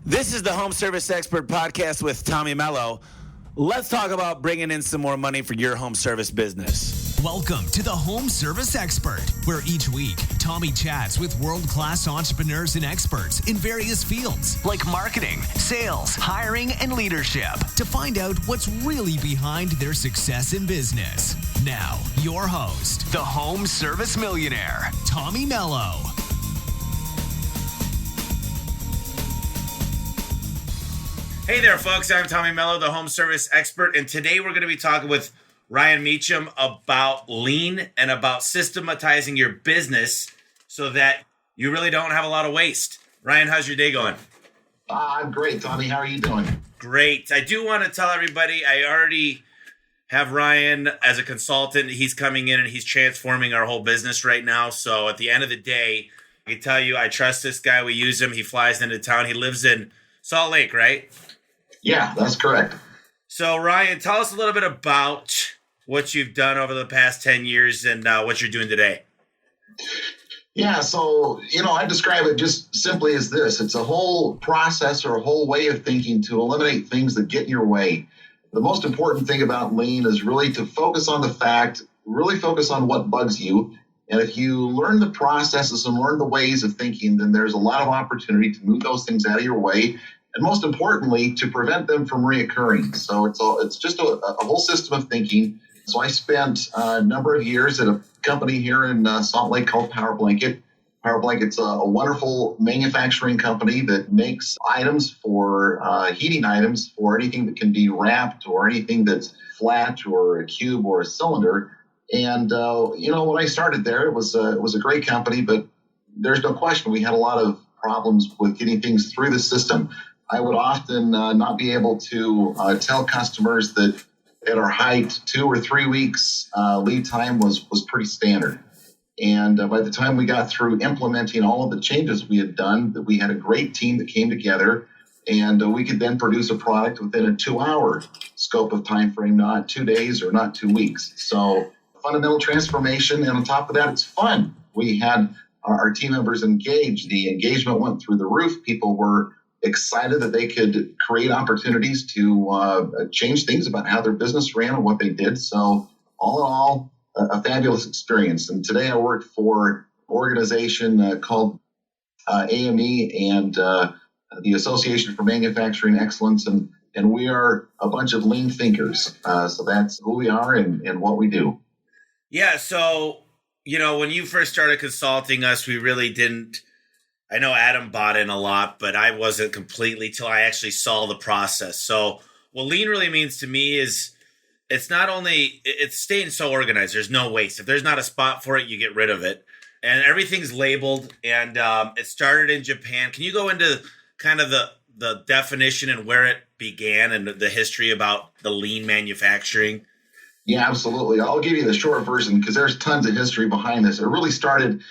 This is the Home Service Expert Podcast with Tommy Mello. Let's talk about bringing in some more money for your home service business. Welcome to the Home Service Expert, where each week, Tommy chats with world-class entrepreneurs and experts in various fields like marketing, sales, hiring, and leadership to find out what's really behind their success in business. Now, your host, the Home Service Millionaire, Tommy Mello. Hey there, folks. I'm Tommy Mello, the Home Service Expert, and today we're going to be talking with Ryan Mecham about lean and about systematizing your business so that you really don't have a lot of waste. Ryan, how's your day going? I'm great, Tommy. How are you doing? Great. I do want to tell everybody I already have Ryan as a consultant. He's coming in and he's transforming our whole business right now. So at the end of the day, I can tell you I trust this guy. We use him. He flies into town. He lives in Salt Lake, right? Yeah, that's correct. So, Ryan, tell us a little bit about what you've done over the past 10 years and what you're doing today. Yeah, so, I describe it just simply as this. It's a whole process or a whole way of thinking to eliminate things that get in your way. The most important thing about lean is really to focus on the fact, really focus on what bugs you. And if you learn the processes and learn the ways of thinking, then there's a lot of opportunity to move those things out of your way. And most importantly, to prevent them from reoccurring. So it's just a whole system of thinking. So I spent a number of years at a company here in Salt Lake called Power Blanket. Power Blanket's a wonderful manufacturing company that makes items for heating items for anything that can be wrapped or anything that's flat or a cube or a cylinder. And when I started there, it was a great company, but there's no question we had a lot of problems with getting things through the system. I would often not be able to tell customers that at our height, 2 or 3 weeks lead time was pretty standard. And by the time we got through implementing all of the changes we had done, that we had a great team that came together, and we could then produce a product within a 2-hour scope of time frame, not 2 days or not 2 weeks. So fundamental transformation, and on top of that, it's fun. We had our team members engaged. The engagement went through the roof. People were excited that they could create opportunities to change things about how their business ran and what they did. So all in all, a fabulous experience. And today I work for an organization called AME and the Association for Manufacturing Excellence. And we are a bunch of lean thinkers. So that's who we are and what we do. Yeah. So, when you first started consulting us, we really didn't. I know Adam bought in a lot, but I wasn't completely till I actually saw the process. So what lean really means to me is it's staying so organized. There's no waste. If there's not a spot for it, you get rid of it. And everything's labeled. And it started in Japan. Can you go into kind of the definition and where it began and the history about the lean manufacturing? Yeah, absolutely. I'll give you the short version because there's tons of history behind this. It really started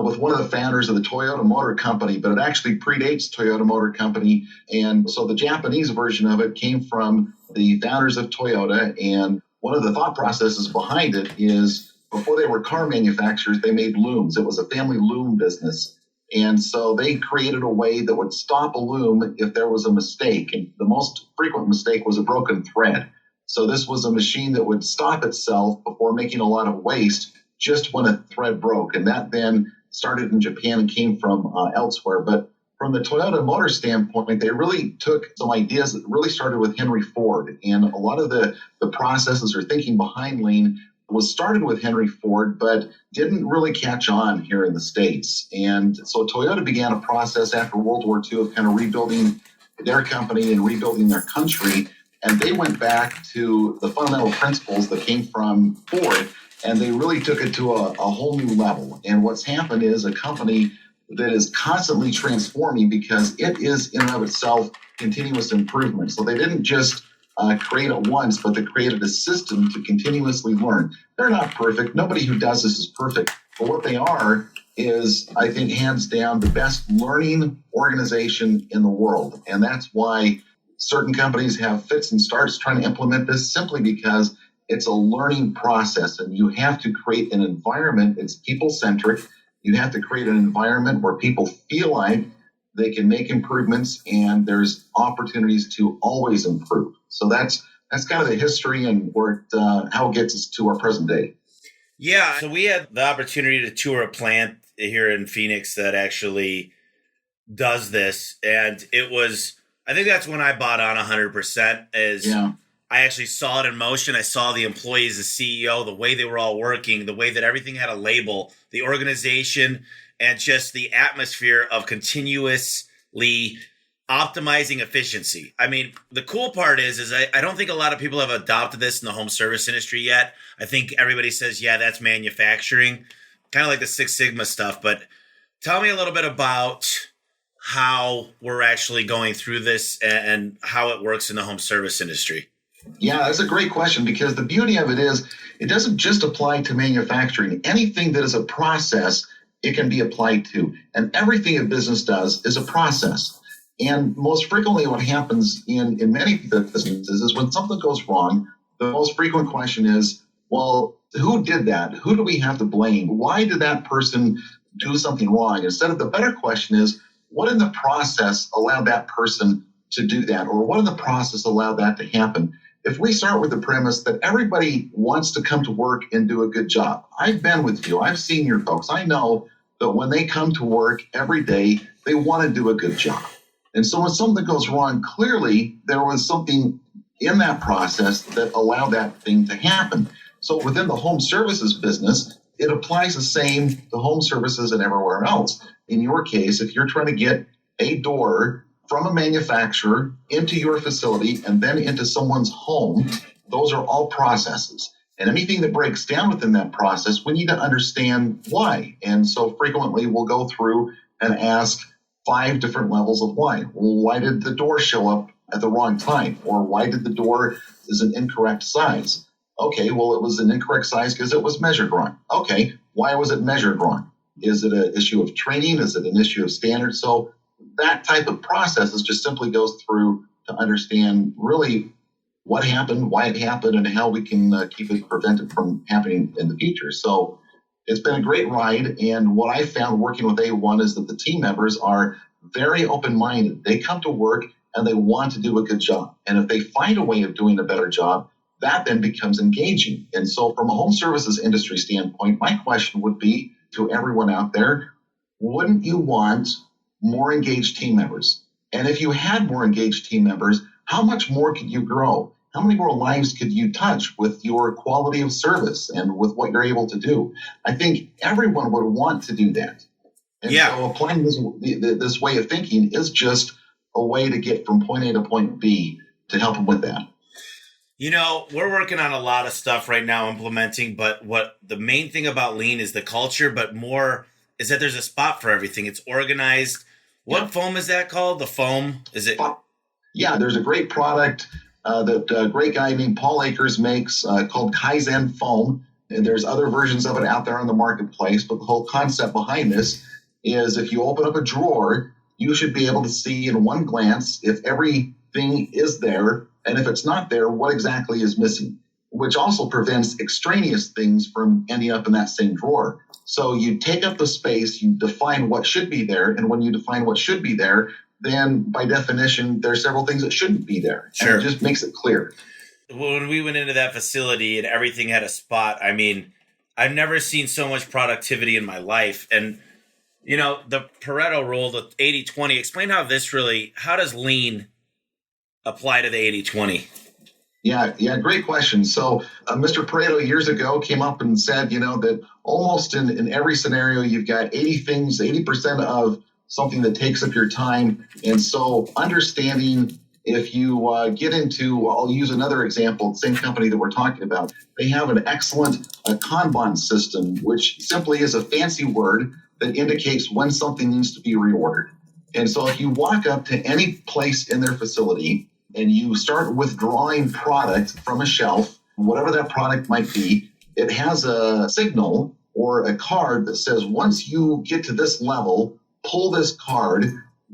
with one of the founders of the Toyota Motor Company, but it actually predates Toyota Motor Company. And so the Japanese version of it came from the founders of Toyota. And one of the thought processes behind it is before they were car manufacturers, they made looms. It was a family loom business. And so they created a way that would stop a loom if there was a mistake. And the most frequent mistake was a broken thread. So this was a machine that would stop itself before making a lot of waste just when a thread broke. And that then started in Japan and came from elsewhere. But from the Toyota Motor standpoint, they really took some ideas that really started with Henry Ford. And a lot of the processes or thinking behind lean was started with Henry Ford, but didn't really catch on here in the States. And so Toyota began a process after World War II of kind of rebuilding their company and rebuilding their country. And they went back to the fundamental principles that came from Ford, and they really took it to a whole new level. And what's happened is a company that is constantly transforming because it is in and of itself continuous improvement. So they didn't just create it once, but they created a system to continuously learn. They're not perfect. Nobody who does this is perfect. But what they are is, I think, hands down, the best learning organization in the world. And that's why certain companies have fits and starts trying to implement this, simply because it's a learning process, and you have to create an environment. It's people-centric. You have to create an environment where people feel like they can make improvements, and there's opportunities to always improve. So that's kind of the history and where how it gets us to our present day. Yeah. So we had the opportunity to tour a plant here in Phoenix that actually does this. And it was, I think that's when I bought on 100% is I actually saw it in motion. I saw the employees, the CEO, the way they were all working, the way that everything had a label, the organization, and just the atmosphere of continuously optimizing efficiency. I mean, the cool part is I don't think a lot of people have adopted this in the home service industry yet. I think everybody says, yeah, that's manufacturing, kind of like the Six Sigma stuff. But tell me a little bit about how we're actually going through this and how it works in the home service industry. Yeah, that's a great question, because the beauty of it is it doesn't just apply to manufacturing. Anything that is a process, it can be applied to. And everything a business does is a process. And most frequently what happens in many businesses is when something goes wrong, the most frequent question is, well, who did that? Who do we have to blame? Why did that person do something wrong? Instead of the better question is, what in the process allowed that person to do that? Or what in the process allowed that to happen? If we start with the premise that everybody wants to come to work and do a good job, I've been with you, I've seen your folks, I know that when they come to work every day, they want to do a good job. And so when something goes wrong, clearly there was something in that process that allowed that thing to happen. So within the home services business, it applies the same to home services and everywhere else. In your case, if you're trying to get a door from a manufacturer into your facility and then into someone's home, those are all processes. And anything that breaks down within that process, we need to understand why. And so frequently we'll go through and ask 5 different levels of why. Well, why did the door show up at the wrong time? Or why did the door is an incorrect size? Okay, well, it was an incorrect size because it was measured wrong. Okay, why was it measured wrong? Is it an issue of training? Is it an issue of standards? So that type of process just simply goes through to understand really what happened, why it happened, and how we can keep it prevented from happening in the future. So it's been a great ride. And what I found working with A1 is that the team members are very open-minded. They come to work and they want to do a good job. And if they find a way of doing a better job, that then becomes engaging. And so from a home services industry standpoint, my question would be to everyone out there, wouldn't you want more engaged team members? And if you had more engaged team members, how much more could you grow? How many more lives could you touch with your quality of service and with what you're able to do? I think everyone would want to do that. And so applying this way of thinking is just a way to get from point A to point B to help them with that. You know, we're working on a lot of stuff right now implementing, but what the main thing about Lean is the culture, but more is that there's a spot for everything. It's organized. What foam is that called? The foam? Is it? Yeah, there's a great product that a great guy named Paul Akers makes called Kaizen foam. And there's other versions of it out there on the marketplace. But the whole concept behind this is if you open up a drawer, you should be able to see in one glance if everything is there. And if it's not there, what exactly is missing, which also prevents extraneous things from ending up in that same drawer. So you take up the space, you define what should be there. And when you define what should be there, then by definition, there's several things that shouldn't be there. Sure. And it just makes it clear. When we went into that facility and everything had a spot, I mean, I've never seen so much productivity in my life. And, you know, the Pareto rule, the 80-20, explain how does Lean apply to the 80-20? Yeah, great question. So Mr. Pareto years ago came up and said, that almost in every scenario, you've got 80% of something that takes up your time. And so understanding if you get into, I'll use another example, the same company that we're talking about, they have an excellent Kanban system, which simply is a fancy word that indicates when something needs to be reordered. And so if you walk up to any place in their facility and you start withdrawing product from a shelf, whatever that product might be, it has a signal or a card that says, once you get to this level, pull this card,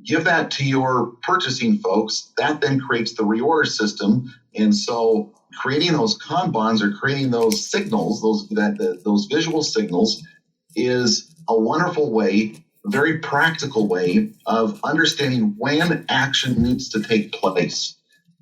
give that to your purchasing folks. That then creates the reorder system. And so creating those Kanbans or creating those signals, those visual signals, is a wonderful way very practical way of understanding when action needs to take place.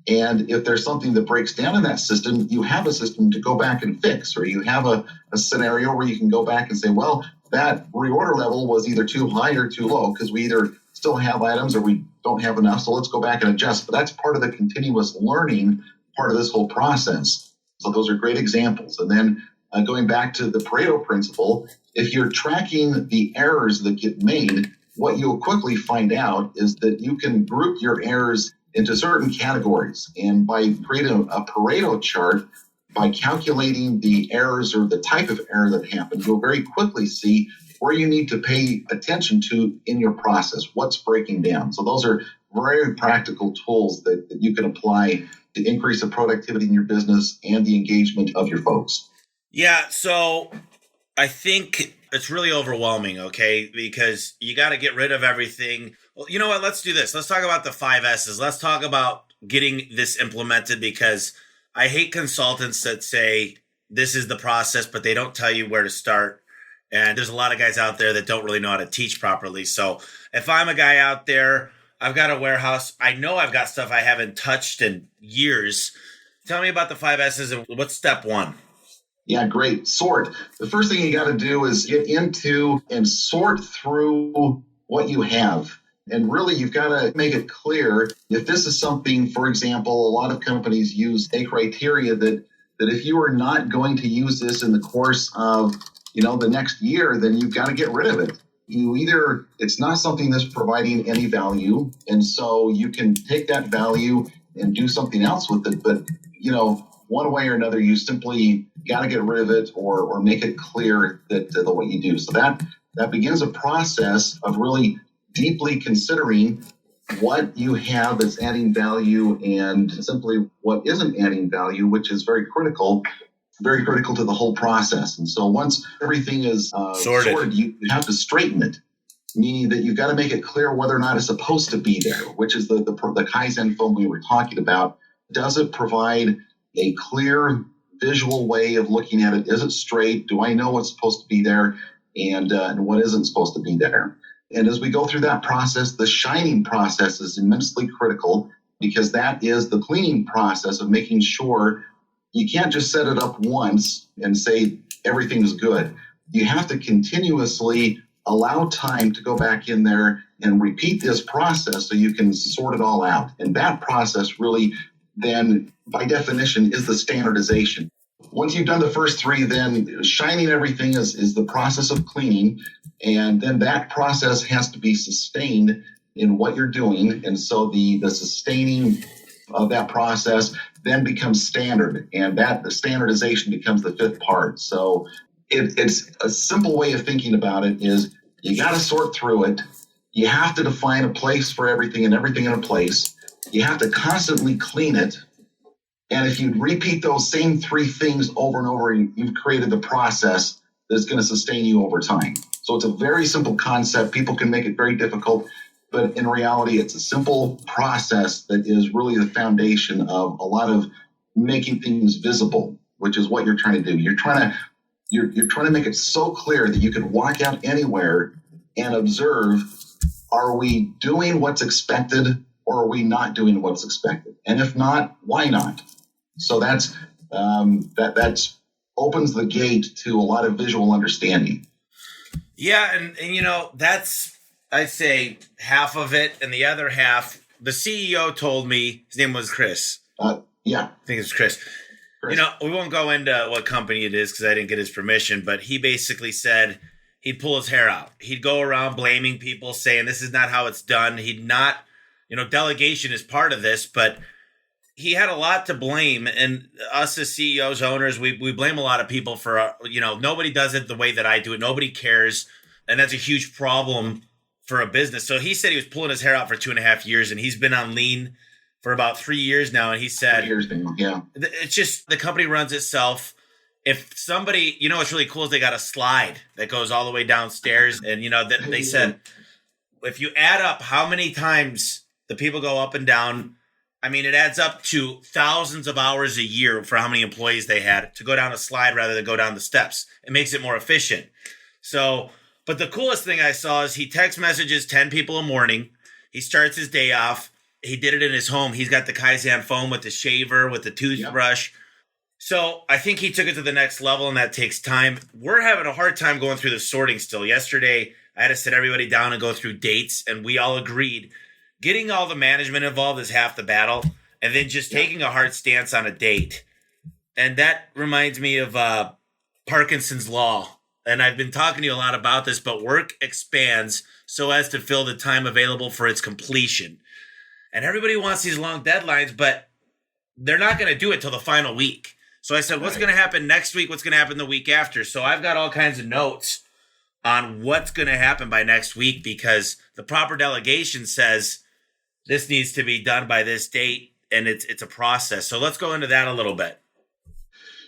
And if there's something that breaks down in that system, you have a system to go back and fix, or you have a scenario where you can go back and say, well, that reorder level was either too high or too low because we either still have items or we don't have enough. So let's go back and adjust. But that's part of the continuous learning part of this whole process. So those are great examples. And then going back to the Pareto principle, if you're tracking the errors that get made, what you'll quickly find out is that you can group your errors into certain categories. And by creating a Pareto chart, by calculating the errors or the type of error that happened, you'll very quickly see where you need to pay attention to in your process, what's breaking down. So those are very practical tools that you can apply to increase the productivity in your business and the engagement of your folks. Yeah, so I think it's really overwhelming, okay? Because you got to get rid of everything. Well, you know what? Let's do this. Let's talk about the 5 S's. Let's talk about getting this implemented, because I hate consultants that say this is the process, but they don't tell you where to start. And there's a lot of guys out there that don't really know how to teach properly. So if I'm a guy out there, I've got a warehouse, I know I've got stuff I haven't touched in years. Tell me about the 5 S's and what's step 1? Yeah, great. Sort. The first thing you got to do is get into and sort through what you have. And really, you've got to make it clear if this is something, for example, a lot of companies use a criteria that if you are not going to use this in the course of, the next year, then you've got to get rid of it. It's not something that's providing any value. And so you can take that value and do something else with it. But, one way or another, you simply got to get rid of it or make it clear that what you do. So that begins a process of really deeply considering what you have that's adding value and simply what isn't adding value, which is very critical to the whole process. And so once everything is sorted, you have to straighten it, meaning that you've got to make it clear whether or not it's supposed to be there, which is the Kaizen film we were talking about. Does it provide a clear visual way of looking at it? Is it straight? Do I know what's supposed to be there and what isn't supposed to be there? And as we go through that process, the shining process is immensely critical, because that is the cleaning process of making sure you can't just set it up once and say everything's good. You have to continuously allow time to go back in there and repeat this process so you can sort it all out. And that process really then, by definition, is the standardization. Once you've done the first 3, then shining everything is the process of cleaning. And then that process has to be sustained in what you're doing. And so the sustaining of that process then becomes standard. And the standardization becomes the 5th part. So it's a simple way of thinking about it is you got to sort through it. You have to define a place for everything and everything in a place. You have to constantly clean it. And if you repeat those same 3 things over and over, you've created the process that's going to sustain you over time. So it's a very simple concept. People can make it very difficult, but in reality, it's a simple process that is really the foundation of a lot of making things visible, which is what you're trying to do. You're trying to make it so clear that you can walk out anywhere and observe, are we doing what's expected or are we not doing what's expected? And if not, why not? So that's opens the gate to a lot of visual understanding. Yeah, and that's, I'd say, half of it, and the other half, the CEO told me, his name was Chris. Yeah. I think it's Chris. We won't go into what company it is because I didn't get his permission, but he basically said he'd pull his hair out. He'd go around blaming people, saying this is not how it's done. He'd not, delegation is part of this, but he had a lot to blame. And us as CEOs, owners, we blame a lot of people for, nobody does it the way that I do it. Nobody cares. And that's a huge problem for a business. So he said he was pulling his hair out for 2.5 years, and he's been on lean for about 3 years now. And he said, it's just the company runs itself. If somebody, what's really cool is they got a slide that goes all the way downstairs. And, they said, if you add up how many times the people go up and down, it adds up to thousands of hours a year for how many employees they had to go down a slide rather than go down the steps. It makes it more efficient. So But the coolest thing I saw is he text messages 10 people a morning. He starts his day off. He did it in his home. He's got the Kaizen phone with the shaver, with the toothbrush. Yep. So I think he took it to the next level, and that takes time. We're having a hard time going through the sorting still. Yesterday, I had to sit everybody down and go through dates, and we all agreed getting all the management involved is half the battle, and then just taking a hard stance on a date. And that reminds me of Parkinson's Law. And I've been talking to you a lot about this, but work expands so as to fill the time available for its completion. And everybody wants these long deadlines, but they're not going to do it till the final week. So I said, what's going to happen next week? What's going to happen the week after? So I've got all kinds of notes on what's going to happen by next week, because the proper delegation says this needs to be done by this date, and it's a process. So let's go into that a little bit.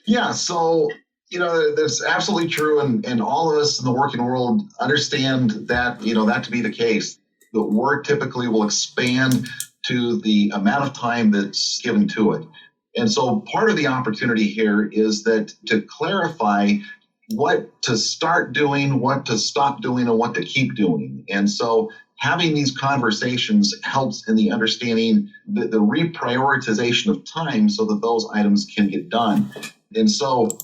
Yeah, so that's absolutely true, and all of us in the working world understand that that to be the case. The work typically will expand to the amount of time that's given to it. And so part of the opportunity here is that to clarify what to start doing, what to stop doing, and what to keep doing. And so having these conversations helps in the understanding the reprioritization of time so that those items can get done. And so,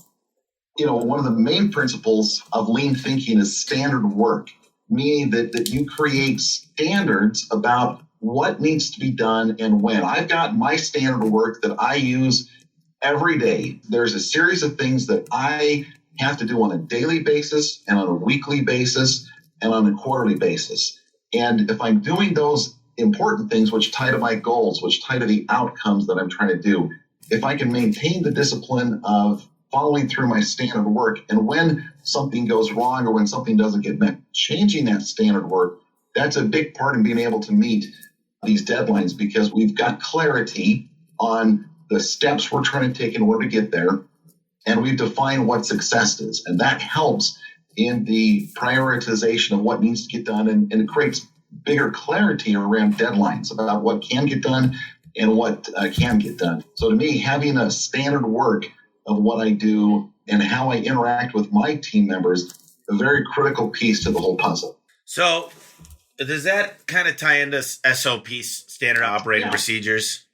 one of the main principles of lean thinking is standard work, meaning that you create standards about what needs to be done and when. I've got my standard work that I use every day. There's a series of things that I have to do on a daily basis and on a weekly basis and on a quarterly basis. And if I'm doing those important things which tie to my goals, which tie to the outcomes that I'm trying to do, if I can maintain the discipline of following through my standard work, and when something goes wrong or when something doesn't get met, changing that standard work, that's a big part in being able to meet these deadlines, because we've got clarity on the steps we're trying to take in order to get there, and we've defined what success is. And that helps in the prioritization of what needs to get done, and it creates bigger clarity around deadlines about what can get done and what can get done. So to me, having a standard work of what I do and how I interact with my team members, a very critical piece to the whole puzzle. So does that kind of tie into SOPs, standard operating procedures?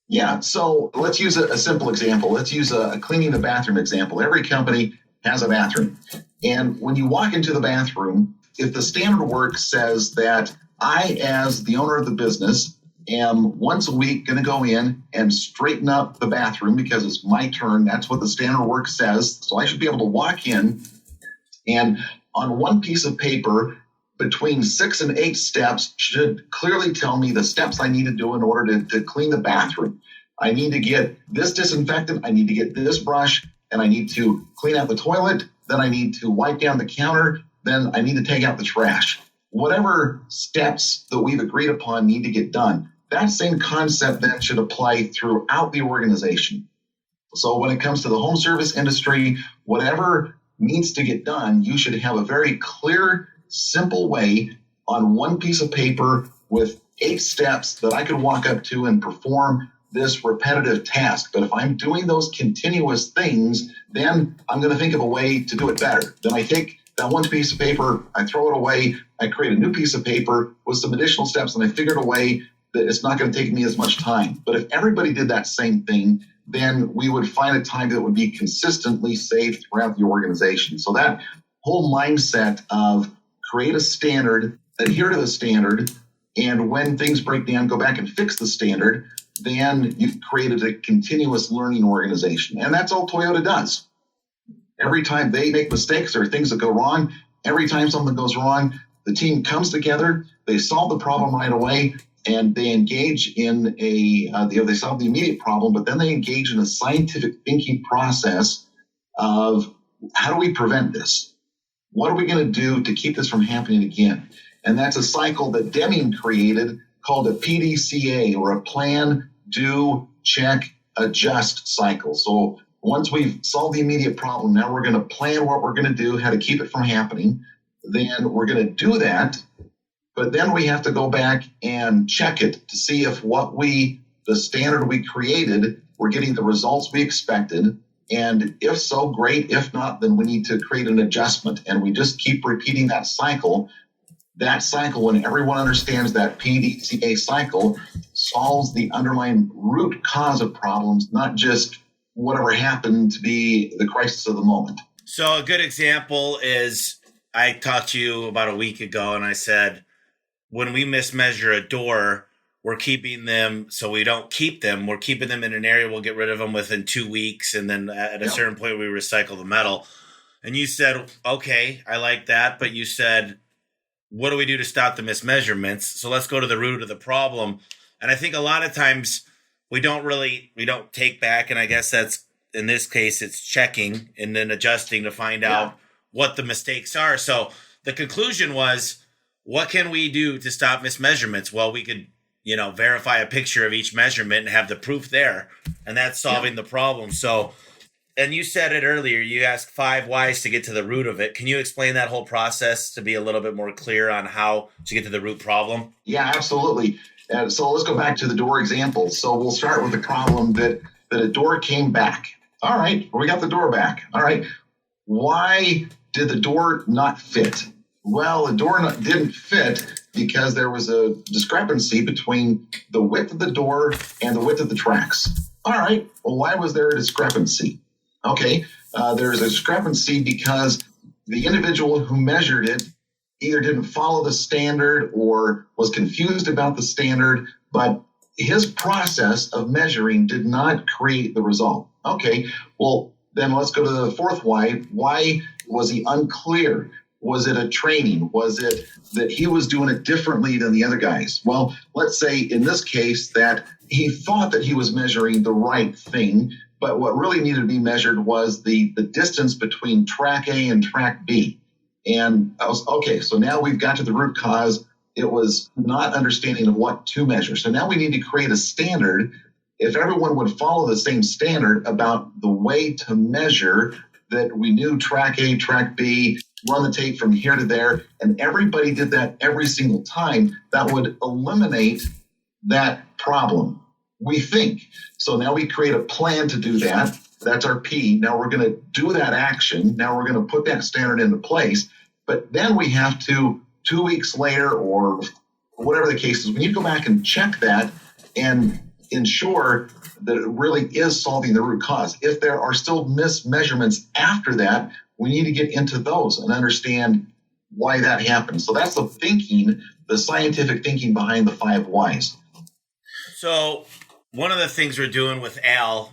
Yeah. So let's use a simple example. Let's use a cleaning the bathroom example. Every company has a bathroom. And when you walk into the bathroom, if the standard work says that I, as the owner of the business, am once a week going to go in and straighten up the bathroom because it's my turn. That's what the standard work says. So I should be able to walk in and on one piece of paper, between 6 and 8 steps should clearly tell me the steps I need to do in order to clean the bathroom. I need to get this disinfectant. I need to get this brush, and I need to clean out the toilet. Then I need to wipe down the counter. Then I need to take out the trash. Whatever steps that we've agreed upon need to get done. That same concept then should apply throughout the organization. So when it comes to the home service industry, whatever needs to get done, you should have a very clear, simple way on one piece of paper with 8 steps that I could walk up to and perform this repetitive task. But if I'm doing those continuous things, then I'm going to think of a way to do it better. Then I take that one piece of paper, I throw it away, I create a new piece of paper with some additional steps, and I figured a way that it's not going to take me as much time. But if everybody did that same thing, then we would find a time that would be consistently saved throughout the organization. So that whole mindset of create a standard, adhere to the standard, and when things break down, go back and fix the standard, then you've created a continuous learning organization. And that's all Toyota does. Every time they make mistakes or things that go wrong, every time something goes wrong, the team comes together, they solve the problem right away, and they engage in they solve the immediate problem, but then they engage in a scientific thinking process of how do we prevent this? What are we going to do to keep this from happening again? And that's a cycle that Deming created called a PDCA, or a plan, do, check, adjust cycle. So once we've solved the immediate problem, now we're going to plan what we're going to do, how to keep it from happening. Then we're going to do that. But then we have to go back and check it to see if the standard we created, we're getting the results we expected. And if so, great. If not, then we need to create an adjustment. And we just keep repeating that cycle. That cycle, when everyone understands that PDCA cycle, solves the underlying root cause of problems, not just whatever happened to be the crisis of the moment. So a good example is I talked to you about a week ago and I said, when we mismeasure a door, we're keeping them so we don't keep them. We're keeping them in an area. We'll get rid of them within 2 weeks. And then at a certain point, we recycle the metal. And you said, okay, I like that. But you said, what do we do to stop the mismeasurements? So let's go to the root of the problem. And I think a lot of times we don't take back. And I guess that's, in this case, it's checking and then adjusting to find out what the mistakes are. So the conclusion was, what can we do to stop mismeasurements? Well, we could, verify a picture of each measurement and have the proof there. And that's solving the problem. So, and you said it earlier, you asked 5 whys to get to the root of it. Can you explain that whole process to be a little bit more clear on how to get to the root problem? Yeah, absolutely. So let's go back to the door example. So we'll start with the problem that a door came back. All right, we got the door back. All right, why did the door not fit? Well, the door didn't fit because there was a discrepancy between the width of the door and the width of the tracks. All right, well, why was there a discrepancy? Okay, there's a discrepancy because the individual who measured it either didn't follow the standard or was confused about the standard, but his process of measuring did not create the result. Okay, well, then let's go to the 4th why. Why was he unclear? Was it a training? Was it that he was doing it differently than the other guys? Well, let's say in this case that he thought that he was measuring the right thing, but what really needed to be measured was the distance between track A and track B. And so now we've got to the root cause. It was not understanding of what to measure. So now we need to create a standard. If everyone would follow the same standard about the way to measure, that we knew track A, track B, run the tape from here to there, and everybody did that every single time, that would eliminate that problem, we think. So now we create a plan to do that. That's our P. Now we're going to do that action. Now we're going to put that standard into place. But then we have to, 2 weeks later or whatever the case is, we need to go back and check that and ensure that it really is solving the root cause. If there are still mismeasurements after that, we need to get into those and understand why that happened. So that's the thinking, the scientific thinking behind the 5 whys. So one of the things we're doing with Al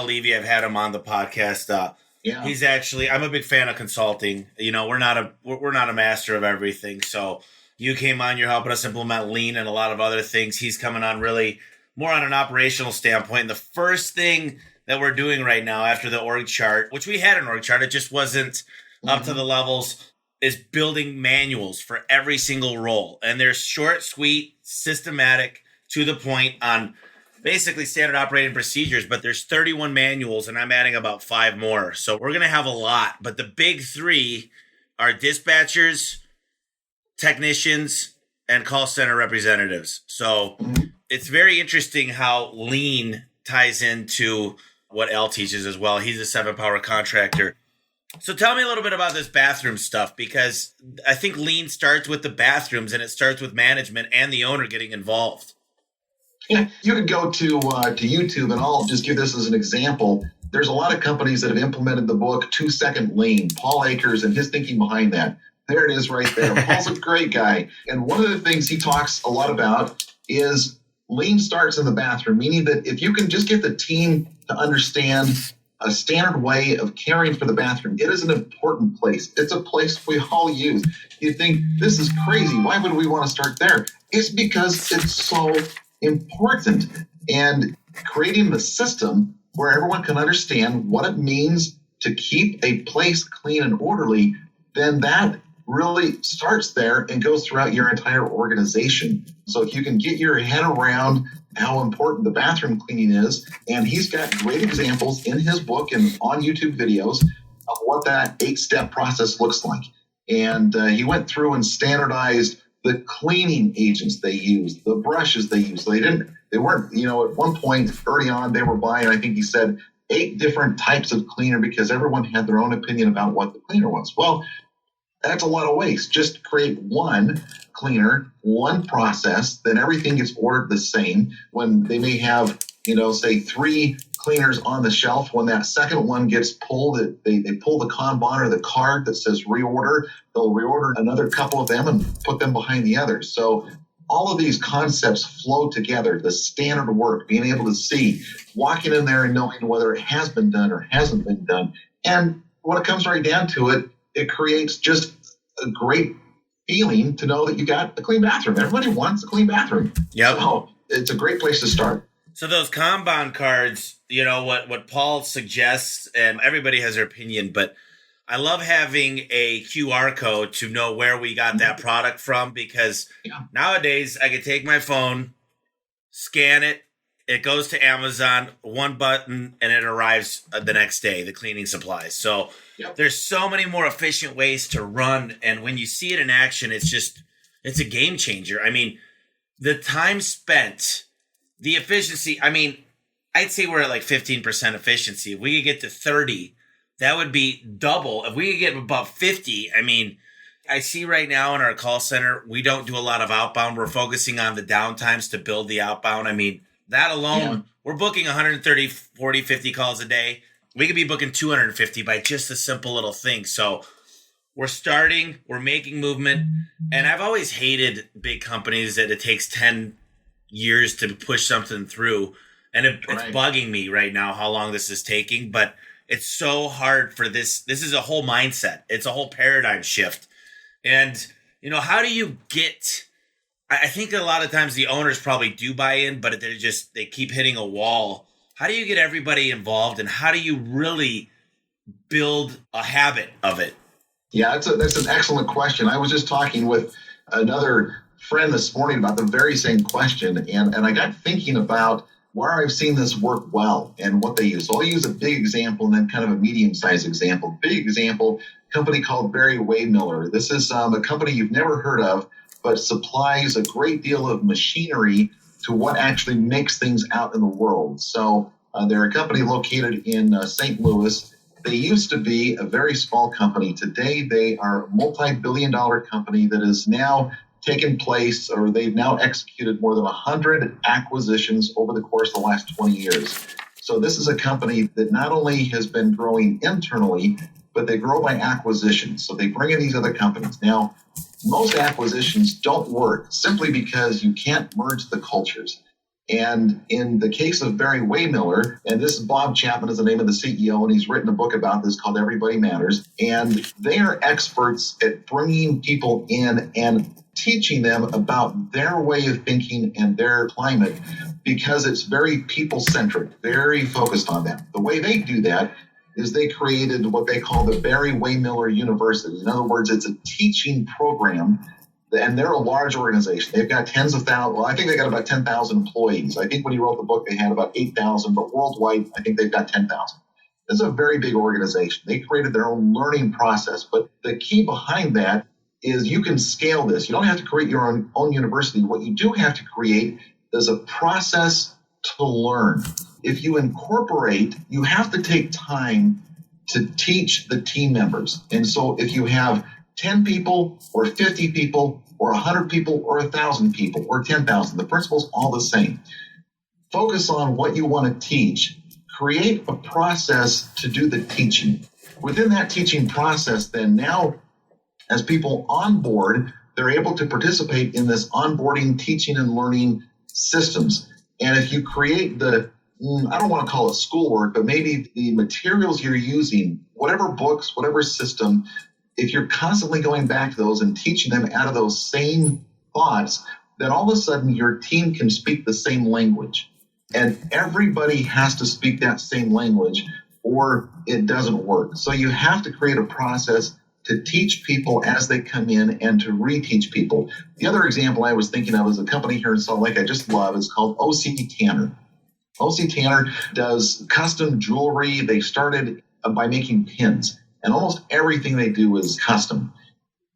Levy, I've had him on the podcast. He's actually, I'm a big fan of consulting. We're not a master of everything. So you came on, you're helping us implement lean and a lot of other things. He's coming on really more on an operational standpoint. And the first thing that we're doing right now after the org chart, which we had an org chart, it just wasn't up to the levels, is building manuals for every single role. And they're short, sweet, systematic, to the point on basically standard operating procedures, but there's 31 manuals and I'm adding about 5 more. So we're going to have a lot, but the big 3 are dispatchers, technicians, and call center representatives. So it's very interesting how lean ties into what Al teaches as well. He's a 7-power contractor. So tell me a little bit about this bathroom stuff, because I think lean starts with the bathrooms and it starts with management and the owner getting involved. Yeah, you could go to YouTube, and I'll just give this as an example. There's a lot of companies that have implemented the book 2-Second Lean. Paul Akers and his thinking behind that. There it is right there. Paul's a great guy. And one of the things he talks a lot about is lean starts in the bathroom, meaning that if you can just get the team to understand a standard way of caring for the bathroom, it is an important place. It's a place we all use. You think, this is crazy. Why would we want to start there? It's because it's so important. And creating the system where everyone can understand what it means to keep a place clean and orderly, then that really starts there and goes throughout your entire organization. So if you can get your head around how important the bathroom cleaning is, and he's got great examples in his book and on YouTube videos of what that 8-step process looks like. And he went through and standardized the cleaning agents they used, the brushes they used. They weren't, at one point early on, they were buying, I think he said, 8 different types of cleaner because everyone had their own opinion about what the cleaner was. Well, that's a lot of waste. Just create one cleaner, one process, then everything gets ordered the same. When they may have, say 3 cleaners on the shelf, when that second one gets pulled, they pull the Kanban or the card that says reorder, they'll reorder another couple of them and put them behind the others. So all of these concepts flow together, the standard work, being able to see, walking in there and knowing whether it has been done or hasn't been done. And when it comes right down to it, it creates just a great feeling to know that you got a clean bathroom. Everybody wants a clean bathroom. Yep. So it's a great place to start. So those Kanban cards, what Paul suggests, and everybody has their opinion, but I love having a QR code to know where we got that product from, because nowadays I can take my phone, scan it, it goes to Amazon, one button, and it arrives the next day, the cleaning supplies. So there's so many more efficient ways to run. And when you see it in action, it's a game changer. I mean, the time spent, the efficiency, I'd say we're at like 15% efficiency. If we could get to 30, that would be double. If we could get above 50, I see right now in our call center, we don't do a lot of outbound. We're focusing on the downtimes to build the outbound. That alone, we're booking 130, 40, 50 calls a day. We could be booking 250 by just a simple little thing. So we're starting, we're making movement. And I've always hated big companies that it takes 10 years to push something through. And it's bugging me right now how long this is taking. But it's so hard for this. This is a whole mindset. It's a whole paradigm shift. And, how do you get... I think a lot of times the owners probably do buy in, but they keep hitting a wall. How do you get everybody involved, and how do you really build a habit of it? Yeah, that's an excellent question. I was just talking with another friend this morning about the very same question, and I got thinking about where I've seen this work well and what they use. So I'll use a big example and then kind of a medium-sized example. Big example, company called Barry Waymiller. This is a company you've never heard of, but supplies a great deal of machinery to what actually makes things out in the world. So they're a company located in St. Louis. They used to be a very small company. Today, they are a multi-billion-dollar company that is now taken place, or they've now executed more than 100 acquisitions over the course of the last 20 years. So this is a company that not only has been growing internally, but they grow by acquisition. So they bring in these other companies. Now, most acquisitions don't work simply because you can't merge the cultures. And in the case of Barry Waymiller, and this is Bob Chapman is the name of the CEO, and he's written a book about this called Everybody Matters. And they are experts at bringing people in and teaching them about their way of thinking and their climate, because it's very people-centric, very focused on them. The way they do that is they created what they call the Barry Waymiller University. In other words, it's a teaching program, and they're a large organization. They've got tens of thousands. Well, I think they got about 10,000 employees. I think when he wrote the book, they had about 8,000, but worldwide, I think they've got 10,000. This is a very big organization. They created their own learning process, but the key behind that is you can scale this. You don't have to create your own university. What you do have to create is a process to learn. If you incorporate, you have to take time to teach the team members. And so if you have 10 people or 50 people or 100 people or 1,000 people or 10,000, the principle's all the same. Focus on what you want to teach. Create a process to do the teaching. Within that teaching process, then now as people onboard, they're able to participate in this onboarding, teaching, and learning systems. And if you create I don't want to call it schoolwork, but maybe the materials you're using, whatever books, whatever system, if you're constantly going back to those and teaching them out of those same thoughts, then all of a sudden your team can speak the same language. And everybody has to speak that same language or it doesn't work. So you have to create a process to teach people as they come in and to reteach people. The other example I was thinking of is a company here in Salt Lake I just love. It's called O.C. Tanner. O.C. Tanner does custom jewelry. They started by making pins, and almost everything they do is custom.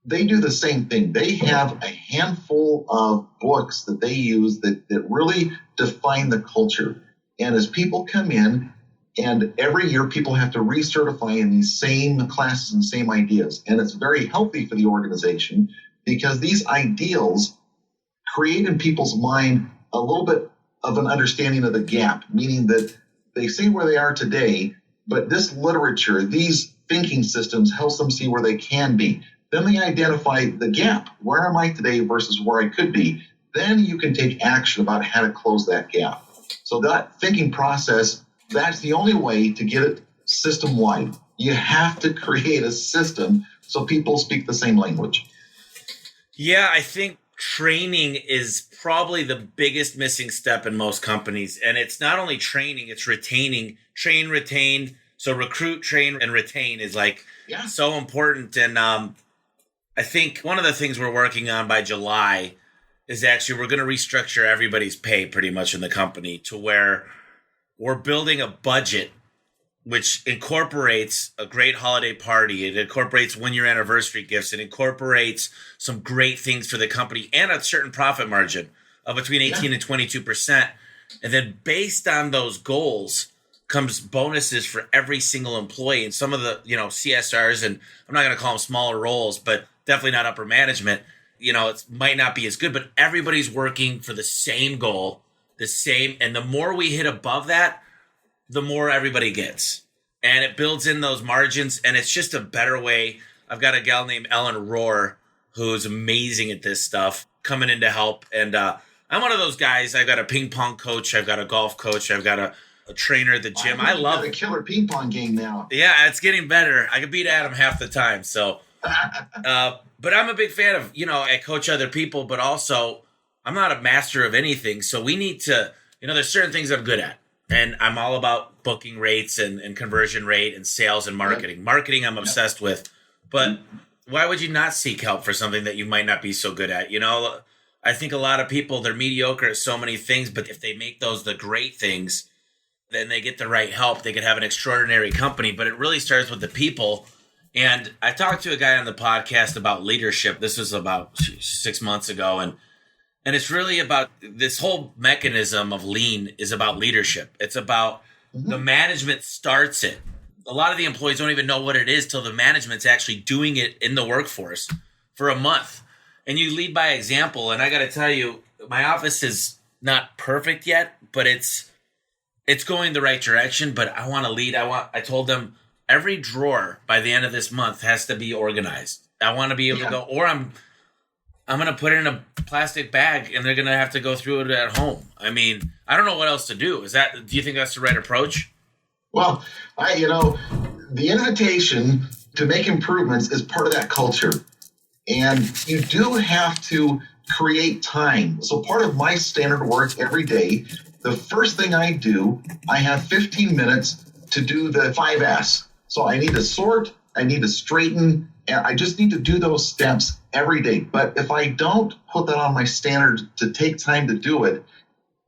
They do the same thing. They have a handful of books that they use that really define the culture. And as people come in, And every year, people have to recertify in these same classes and same ideas. And it's very healthy for the organization because these ideals create in people's mind a little bit of an understanding of the gap, meaning that they see where they are today, but this literature, these thinking systems helps them see where they can be. Then they identify the gap. Where am I today versus where I could be? Then you can take action about how to close that gap. So that thinking process, that's the only way to get it system-wide. You have to create a system so people speak the same language. Yeah, I think training is probably the biggest missing step in most companies. And it's not only training, it's retaining. Train, retain. So recruit, train, and retain is so important. And I think one of the things we're working on by July is actually we're going to restructure everybody's pay pretty much in the company to where we're building a budget which incorporates a great holiday party. It incorporates one-year anniversary gifts. It incorporates some great things for the company and a certain profit margin of between 18 and 22%. And then based on those goals comes bonuses for every single employee. And some of the, CSRs, and I'm not going to call them smaller roles, but definitely not upper management, it might not be as good, but everybody's working for the same goal, and the more we hit above that, the more everybody gets. And it builds in those margins, and it's just a better way. I've got a gal named Ellen Rohr who's amazing at this stuff, coming in to help. And I'm one of those guys. I've got a ping pong coach. I've got a golf coach. I've got a trainer at the gym. I love a killer ping pong game now. Yeah, it's getting better. I can beat Adam half the time. So, but I'm a big fan of, I coach other people, but also I'm not a master of anything. So we need to, there's certain things I'm good at. And I'm all about booking rates and conversion rate and sales and marketing. Marketing I'm obsessed with. But why would you not seek help for something that you might not be so good at? I think a lot of people, they're mediocre at so many things, but if they make those the great things, then they get the right help. They could have an extraordinary company, but it really starts with the people. And I talked to a guy on the podcast about leadership. This was about 6 months ago. And it's really about this whole mechanism of lean is about leadership. It's about the management starts it. A lot of the employees don't even know what it is till the management's actually doing it in the workforce for a month. And you lead by example. And I got to tell you, my office is not perfect yet, but it's going the right direction. But I want to lead. I told them every drawer by the end of this month has to be organized. I want to be able to go, or I'm going to put it in a plastic bag and they're going to have to go through it at home. I mean, I don't know what else to do. Do you think that's the right approach? Well, the invitation to make improvements is part of that culture. And you do have to create time. So part of my standard work every day, the first thing I do, I have 15 minutes to do the 5S. So I need to sort, I need to straighten, and I just need to do those steps every day. But if I don't put that on my standard to take time to do it,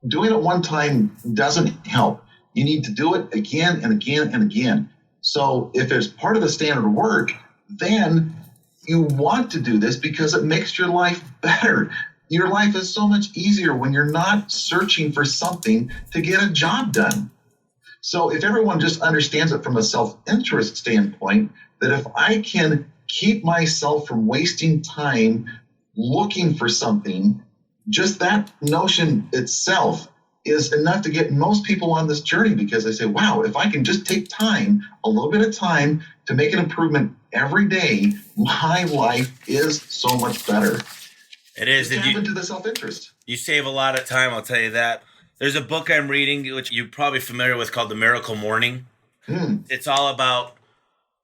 doing it one time doesn't help. You need to do it again and again and again. So if there's part of the standard work, then you want to do this because it makes your life better. Your life is so much easier when you're not searching for something to get a job done. So if everyone just understands it from a self-interest standpoint, that if I can keep myself from wasting time looking for something, just that notion itself is enough to get most people on this journey, because they say, wow, if I can just take time, a little bit of time to make an improvement every day, my life is so much better. It is. Tap into the self-interest. You save a lot of time, I'll tell you that. There's a book I'm reading, which you're probably familiar with, called The Miracle Morning. It's all about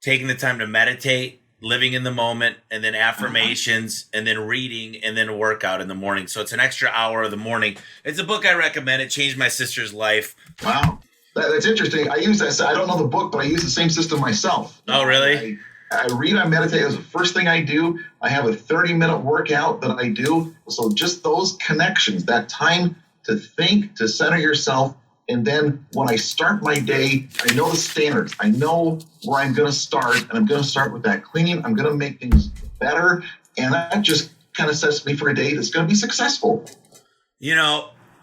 taking the time to meditate, living in the moment, and then affirmations, and then reading, and then workout in the morning. So it's an extra hour of the morning. It's a book I recommend. It changed my sister's life. Wow. That's interesting. I use that. I don't know the book, but I use the same system myself. Oh, really? I read, I meditate. That's the first thing I do. I have a 30-minute workout that I do. So just those connections, that time to think, to center yourself. And then when I start my day, I know the standards. I know where I'm going to start, and I'm going to start with that cleaning. I'm going to make things better. And that just kind of sets me for a day that's going to be successful.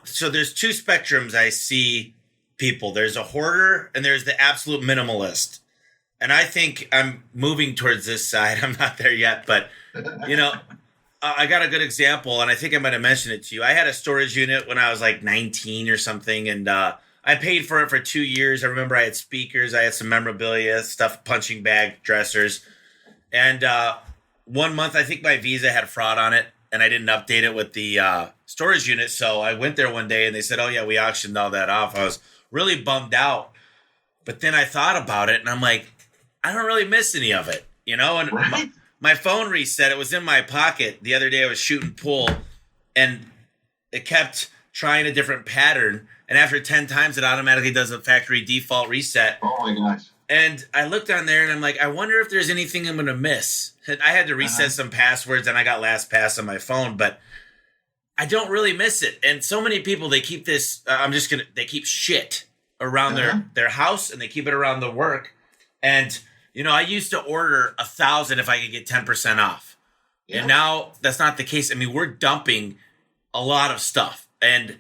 So there's two spectrums I see people. There's a hoarder and there's the absolute minimalist. And I think I'm moving towards this side. I'm not there yet, but I got a good example, and I think I might have mentioned it to you. I had a storage unit when I was like 19 or something, and I paid for it for 2 years. I remember I had speakers, I had some memorabilia, stuff, punching bag, dressers. And 1 month, I think my Visa had fraud on it, and I didn't update it with the storage unit. So I went there one day, and they said, oh, yeah, we auctioned all that off. I was really bummed out. But then I thought about it, and I'm like, I don't really miss any of it, And Right. my phone reset. It was in my pocket. The other day I was shooting pool, and it kept trying a different pattern. And after 10 times, it automatically does a factory default reset. Oh my gosh. And I looked on there, and I'm like, I wonder if there's anything I'm going to miss. I had to reset some passwords, and I got LastPass on my phone, but I don't really miss it. And so many people, they keep this, they keep shit around their house, and they keep it around the work. And I used to order 1,000 if I could get 10% off. Yeah. And now that's not the case. I mean, we're dumping a lot of stuff, and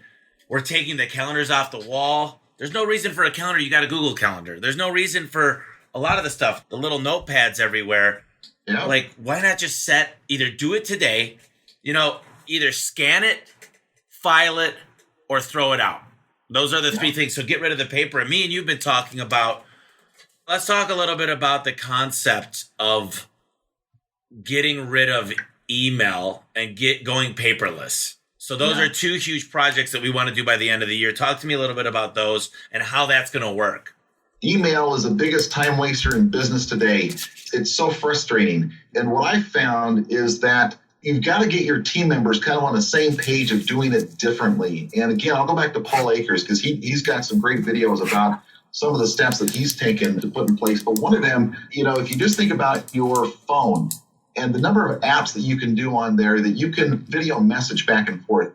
we're taking the calendars off the wall. There's no reason for a calendar. You got a Google Calendar. There's no reason for a lot of the stuff, the little notepads everywhere. Yeah. Like, why not just either do it today, either scan it, file it, or throw it out. Those are the three things. So get rid of the paper. And me and you've been talking about, let's talk a little bit about the concept of getting rid of email and going paperless. So those are two huge projects that we want to do by the end of the year. Talk to me a little bit about those and how that's going to work. Email is the biggest time waster in business today. It's so frustrating. And what I found is that you've got to get your team members kind of on the same page of doing it differently. And again, I'll go back to Paul Akers because he's got some great videos about some of the steps that he's taken to put in place. But one of them, if you just think about your phone and the number of apps that you can do on there that you can video message back and forth,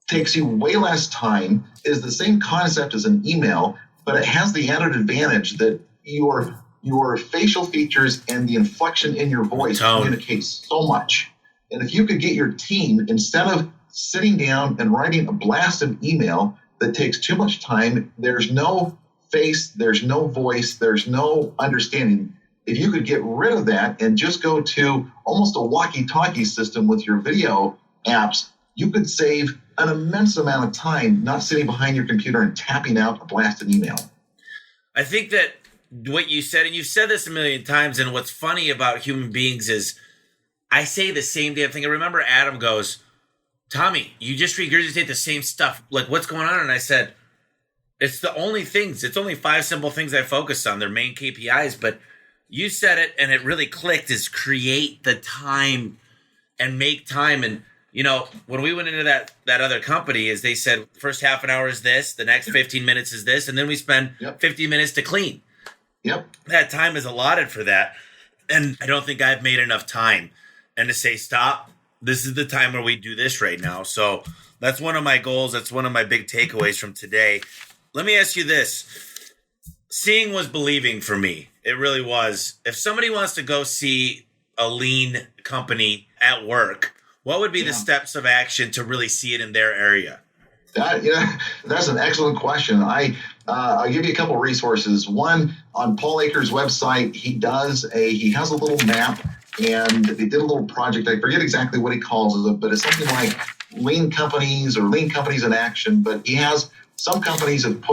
takes you way less time, is the same concept as an email, but it has the added advantage that your facial features and the inflection in your voice communicates so much. And if you could get your team, instead of sitting down and writing a blast of email that takes too much time, there's no face, there's no voice, there's no understanding. If you could get rid of that and just go to almost a walkie-talkie system with your video apps, you could save an immense amount of time not sitting behind your computer and tapping out a blasted email. I think that what you said, and you've said this a million times, and what's funny about human beings is I say the same damn thing. I remember Adam goes, Tommy, you just regurgitate the same stuff. Like, what's going on? And I said, it's the only things. It's only 5 simple things I focus on. They're main KPIs, but you said it, and it really clicked, is create the time and make time. And, when we went into that other company, is they said, first half an hour is this, the next 15 minutes is this, and then we spend 50 minutes to clean. Yep. That time is allotted for that. And I don't think I've made enough time. And to say, stop, this is the time where we do this right now. So that's one of my goals. That's one of my big takeaways from today. Let me ask you this. Seeing was believing for me. It really was. If somebody wants to go see a lean company at work, what would be the steps of action to really see it in their area? That's an excellent question. I'll give you a couple of resources. One, on Paul Akers' website, he has a little map, and they did a little project. I forget exactly what he calls it, but it's something like lean companies or lean companies in action. But he has some companies have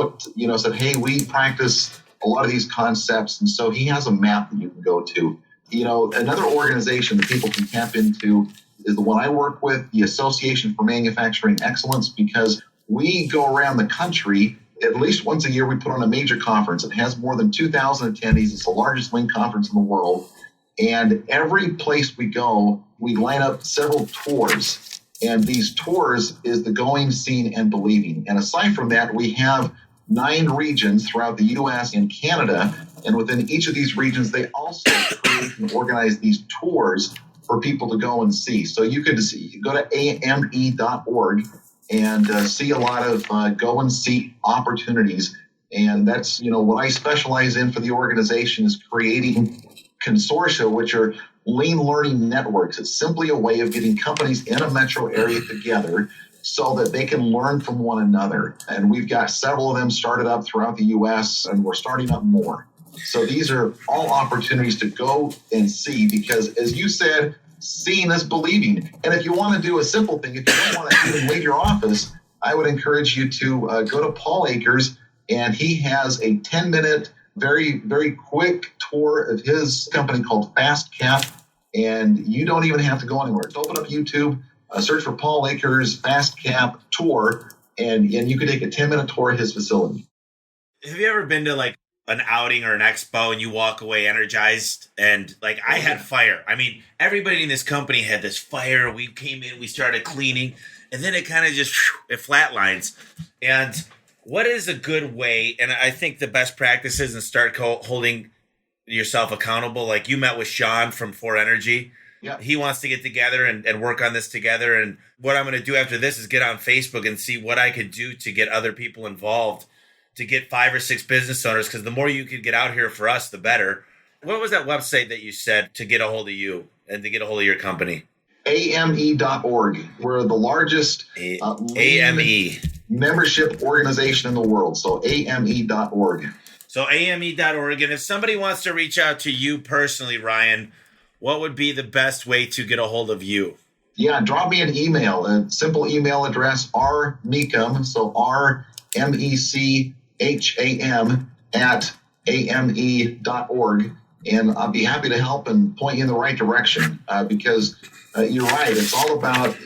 said, hey, we practice a lot of these concepts. And so he has a map that you can go to. Another organization that people can tap into is the one I work with, the Association for Manufacturing Excellence, because we go around the country. At least once a year, we put on a major conference. It has more than 2,000 attendees. It's the largest lean conference in the world. And every place we go, we line up several tours. And these tours is the going, seeing, and believing. And aside from that, we have 9 regions throughout the U.S. and Canada. And within each of these regions, they also create and organize these tours for people to go and see. So you could go to ame.org and see a lot of go and see opportunities. And that's, what I specialize in for the organization is creating consortia, which are lean learning networks. It's simply a way of getting companies in a metro area together so that they can learn from one another. And we've got several of them started up throughout the U.S., and we're starting up more. So these are all opportunities to go and see, because as you said, seeing is believing. And if you want to do a simple thing, if you don't want to even leave your office, I would encourage you to go to Paul Akers, and he has a 10-minute, very, very quick tour of his company called Fast Cap. And you don't even have to go anywhere. Just open up YouTube, search for Paul Akers Fast Cap Tour, and you can take a 10-minute tour of his facility. Have you ever been to like an outing or an expo and you walk away energized? And like I had fire. I mean, everybody in this company had this fire. We came in, we started cleaning, and then it kind of just, it flatlines. And what is a good way? And I think the best practice is and start holding yourself accountable. Like you met with Sean from 4Energy. Yeah. He wants to get together and work on this together. And what I'm going to do after this is get on Facebook and see what I could do to get other people involved, to get 5 or 6 business owners, because the more you can get out here for us, the better. What was that website that you said to get a hold of you and to get a hold of your company? AME.org. We're the largest AME membership organization in the world. So AME.org. So AME.org. And if somebody wants to reach out to you personally, Ryan, what would be the best way to get a hold of you? Yeah, drop me an email, a simple email address, rmecham, so RMECHAM at AME.org. And I'll be happy to help and point you in the right direction because you're right. It's all about,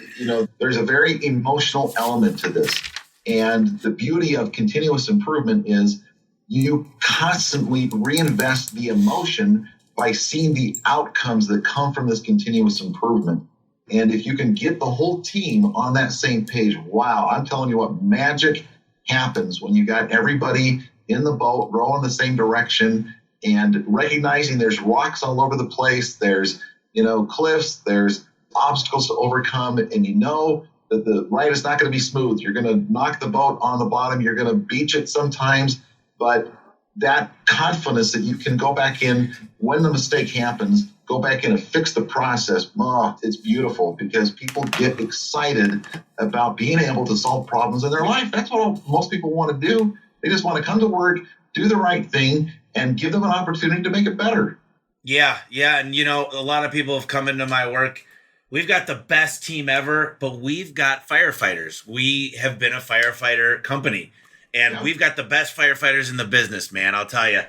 there's a very emotional element to this. And the beauty of continuous improvement is you constantly reinvest the emotion by seeing the outcomes that come from this continuous improvement. And if you can get the whole team on that same page, wow, I'm telling you what, magic happens when you got everybody in the boat, rowing the same direction, and recognizing there's rocks all over the place, there's, cliffs, there's obstacles to overcome, and you know that the ride is not going to be smooth. You're going to knock the boat on the bottom, you're going to beach it sometimes, but that confidence that you can go back in when the mistake happens, go back in and fix the process. Oh, it's beautiful because people get excited about being able to solve problems in their life. That's what most people want to do. They just want to come to work, do the right thing, and give them an opportunity to make it better. Yeah. And, a lot of people have come into my work. We've got the best team ever, but we've got firefighters. We have been a firefighter company. And we've got the best firefighters in the business, man. I'll tell you,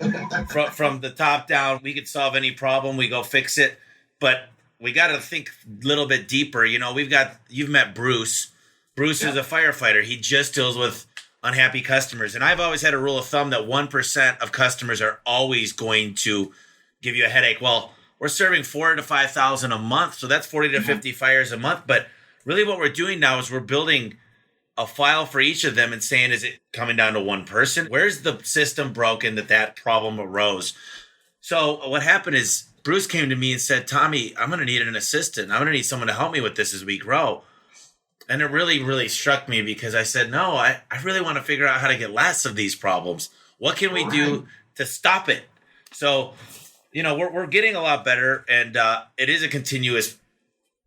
from the top down, we could solve any problem. We go fix it. But we got to think a little bit deeper. You've met Bruce. Bruce is a firefighter. He just deals with unhappy customers. And I've always had a rule of thumb that 1% of customers are always going to give you a headache. Well, we're serving 4,000 to 5,000 a month. So that's 40 to 50 fires a month. But really what we're doing now is we're building a file for each of them and saying, is it coming down to one person? Where's the system broken that problem arose? So what happened is Bruce came to me and said, Tommy, I'm going to need an assistant. I'm going to need someone to help me with this as we grow. And it really, really struck me because I said, no, I really want to figure out how to get less of these problems. What can we do to stop it? So, we're getting a lot better, and it is a continuous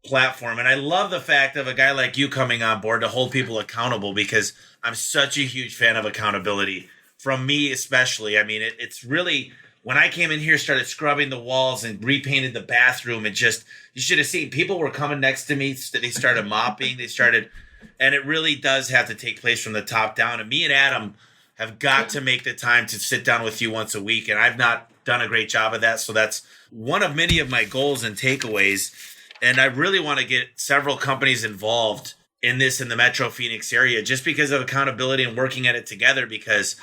platform. And I love the fact of a guy like you coming on board to hold people accountable, because I'm such a huge fan of accountability from me, especially. I mean, it's really, when I came in here, started scrubbing the walls and repainted the bathroom, and just, you should have seen people were coming next to me. They started mopping, and it really does have to take place from the top down. And me and Adam have got to make the time to sit down with you once a week. And I've not done a great job of that. So that's one of many of my goals and takeaways. And I really want to get several companies involved in this in the Metro Phoenix area just because of accountability and working at it together, because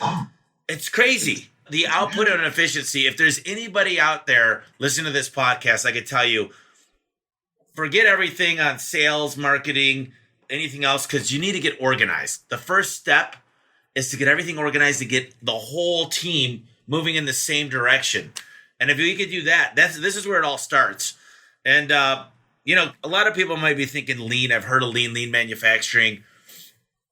it's crazy. The output and efficiency, if there's anybody out there listening to this podcast, I could tell you, forget everything on sales, marketing, anything else, because you need to get organized. The first step is to get everything organized, to get the whole team moving in the same direction. And if we could do that, this is where it all starts. And, a lot of people might be thinking lean. I've heard of lean manufacturing.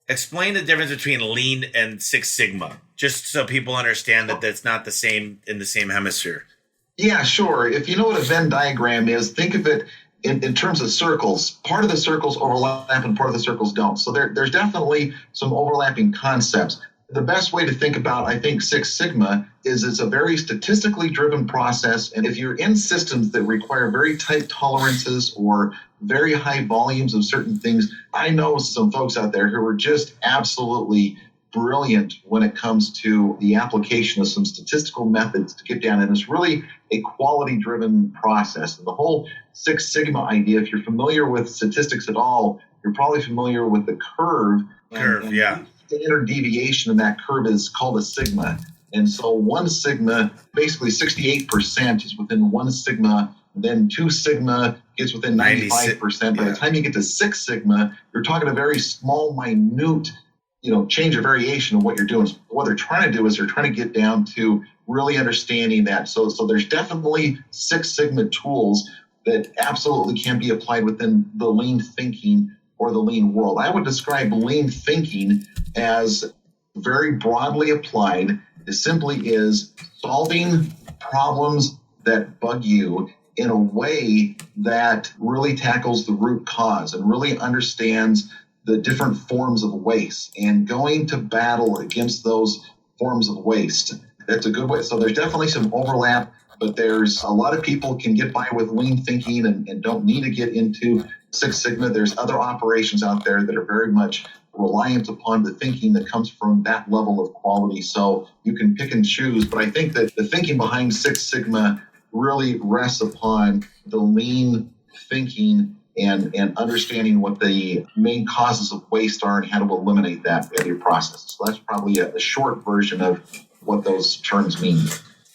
Explain the difference between lean and Six Sigma, just so people understand that that's not the same in the same hemisphere. Yeah, sure. If you know what a Venn diagram is, think of it in terms of circles, part of the circles overlap and part of the circles don't. So there's definitely some overlapping concepts. The best way to think about, I think, Six Sigma is it's a very statistically driven process. And if you're in systems that require very tight tolerances or very high volumes of certain things, I know some folks out there who are just absolutely brilliant when it comes to the application of some statistical methods to get down. And it's really a quality-driven process. And the whole Six Sigma idea, if you're familiar with statistics at all, you're probably familiar with the curve. Yeah. The standard deviation in that curve is called a sigma. And so one sigma, basically 68% is within one sigma. Then two sigma gets within 95%. By the time you get to Six Sigma, you're talking a very small, minute change of variation of what you're doing. What they're trying to do is they're trying to get down to really understanding that. So there's definitely Six Sigma tools that absolutely can be applied within the lean thinking or the lean world. I would describe lean thinking as very broadly applied. It simply is solving problems that bug you in a way that really tackles the root cause and really understands the different forms of waste and going to battle against those forms of waste. That's a good way. So there's definitely some overlap, but there's a lot of people can get by with lean thinking and don't need to get into Six Sigma. There's other operations out there that are very much reliant upon the thinking that comes from that level of quality. So you can pick and choose, but I think that the thinking behind Six Sigma really rests upon the lean thinking and understanding what the main causes of waste are and how to eliminate that in your process. So that's probably a short version of what those terms mean.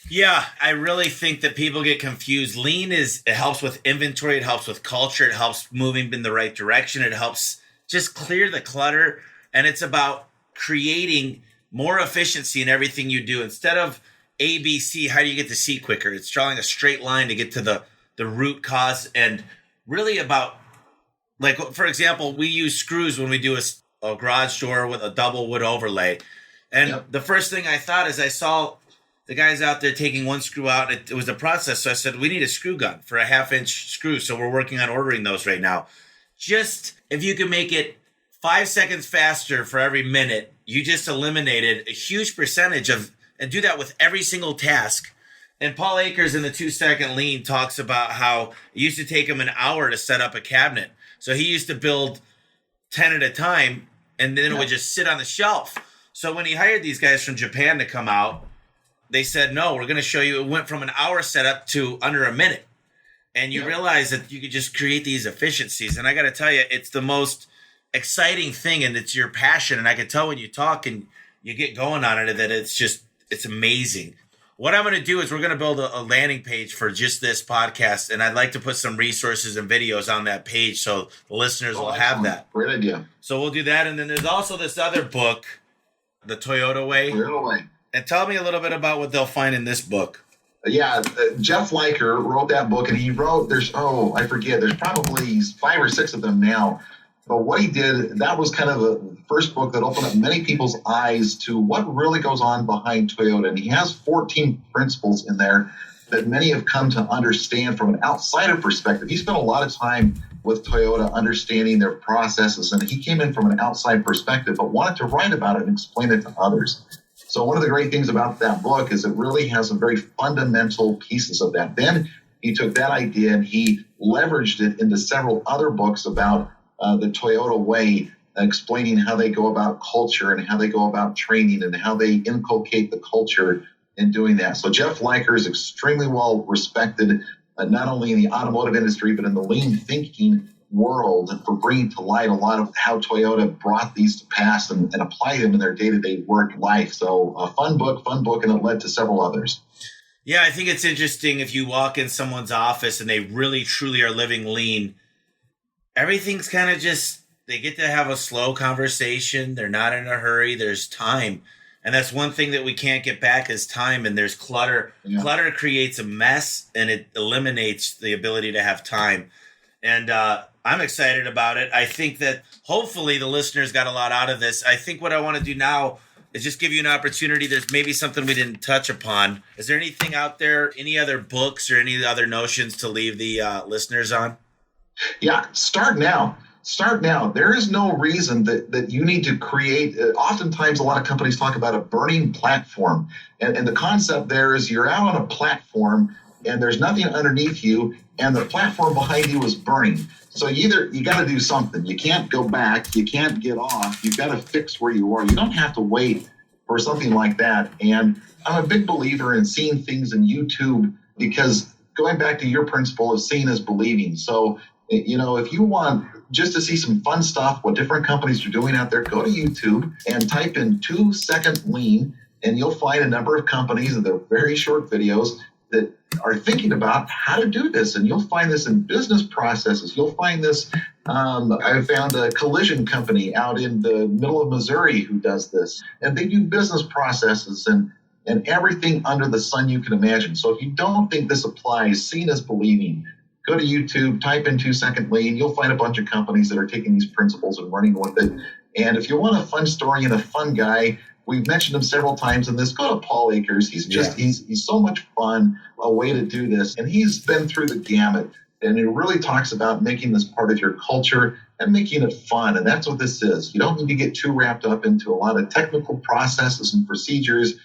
Yeah, I really think that people get confused. Lean it helps with inventory, it helps with culture, it helps moving in the right direction, it helps just clear the clutter, and it's about creating more efficiency in everything you do. Instead of A, B, C, how do you get to C quicker? It's drawing a straight line to get to the root cause, and really about, like, for example, we use screws when we do a garage door with a double wood overlay. And The first thing I thought is I saw the guys out there taking one screw out. It was a process. So I said, we need a screw gun for a 1/2-inch screw. So we're working on ordering those right now. Just if you can make it 5 seconds faster for every minute, you just eliminated a huge percentage and do that with every single task. And Paul Akers in the 2-Second Lean talks about how it used to take him an hour to set up a cabinet. So he used to build 10 at a time, and then it would just sit on the shelf. So when he hired these guys from Japan to come out, they said, no, we're going to show you. It went from an hour setup to under a minute. And you realize that you could just create these efficiencies. And I got to tell you, it's the most exciting thing, and it's your passion. And I can tell when you talk and you get going on it that it's amazing. What I'm going to do is we're going to build a landing page for just this podcast, and I'd like to put some resources and videos on that page so the listeners will have that. Great idea. So we'll do that. And then there's also this other book, The Toyota Way. Toyota Way. And tell me a little bit about what they'll find in this book. Jeff Liker wrote that book, and he wrote, there's probably 5 or 6 of them now. But what he did, that was kind of the first book that opened up many people's eyes to what really goes on behind Toyota. And he has 14 principles in there that many have come to understand from an outsider perspective. He spent a lot of time with Toyota understanding their processes, and he came in from an outside perspective, but wanted to write about it and explain it to others. So one of the great things about that book is it really has some very fundamental pieces of that. Then he took that idea and he leveraged it into several other books about the Toyota Way, explaining how they go about culture and how they go about training and how they inculcate the culture in doing that. So Jeff Liker is extremely well respected, not only in the automotive industry, but in the lean thinking world for bringing to light a lot of how Toyota brought these to pass and apply them in their day-to-day work life. So a fun book, and it led to several others. Yeah, I think it's interesting if you walk in someone's office and they really, truly are living lean, everything's kind of just, they get to have a slow conversation. They're not in a hurry. There's time. And that's one thing that we can't get back is time. And there's clutter. Yeah. Clutter creates a mess and it eliminates the ability to have time. And I'm excited about it. I think that hopefully the listeners got a lot out of this. I think what I want to do now is just give you an opportunity. There's maybe something we didn't touch upon. Is there anything out there, any other books or any other notions to leave the listeners on? Yeah, start now. Start now. There is no reason that you need to create. Oftentimes, a lot of companies talk about a burning platform. And the concept there is you're out on a platform and there's nothing underneath you, and the platform behind you is burning. So you got to do something. You can't go back. You can't get off. You've got to fix where you are. You don't have to wait for something like that. And I'm a big believer in seeing things in YouTube because going back to your principle of seeing is believing. So, if you want just to see some fun stuff, what different companies are doing out there, go to YouTube and type in 2-second lean, and you'll find a number of companies and they're very short videos that are thinking about how to do this. And you'll find this in business processes. You'll find this. I found a collision company out in the middle of Missouri who does this, and they do business processes and everything under the sun you can imagine. So if you don't think this applies, seeing is believing. Go to YouTube, type in 2-second lean. You'll find a bunch of companies that are taking these principles and running with it. And if you want a fun story and a fun guy, we've mentioned him several times in this. Go to Paul Akers. He's so much fun, a way to do this. And he's been through the gamut. And he really talks about making this part of your culture and making it fun. And that's what this is. You don't need to get too wrapped up into a lot of technical processes and procedures.